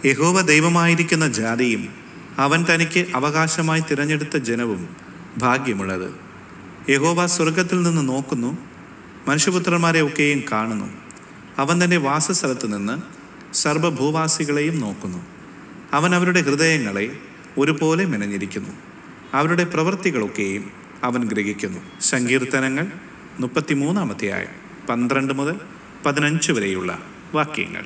യഹോവ ദൈവമായിരിക്കുന്ന ജാതിയും അവൻ തനിക്ക് അവകാശമായി തിരഞ്ഞെടുത്ത ജനവും ഭാഗ്യമുള്ളത്. യഹോവ സ്വർഗത്തിൽ നിന്ന് നോക്കുന്നു, മനുഷ്യപുത്രന്മാരെ ഒക്കെയും കാണുന്നു. അവൻ തൻ്റെ വാസസ്ഥലത്ത് നിന്ന് സർവ്വഭൂവാസികളെയും നോക്കുന്നു. അവൻ അവരുടെ ഹൃദയങ്ങളെ ഒരുപോലെ മെനഞ്ഞിരിക്കുന്നു. അവരുടെ പ്രവൃത്തികളൊക്കെയും അവൻ ഗ്രഹിക്കുന്നു. സങ്കീർത്തനങ്ങൾ 33 12 മുതൽ 15 വരെയുള്ള വാക്യങ്ങൾ.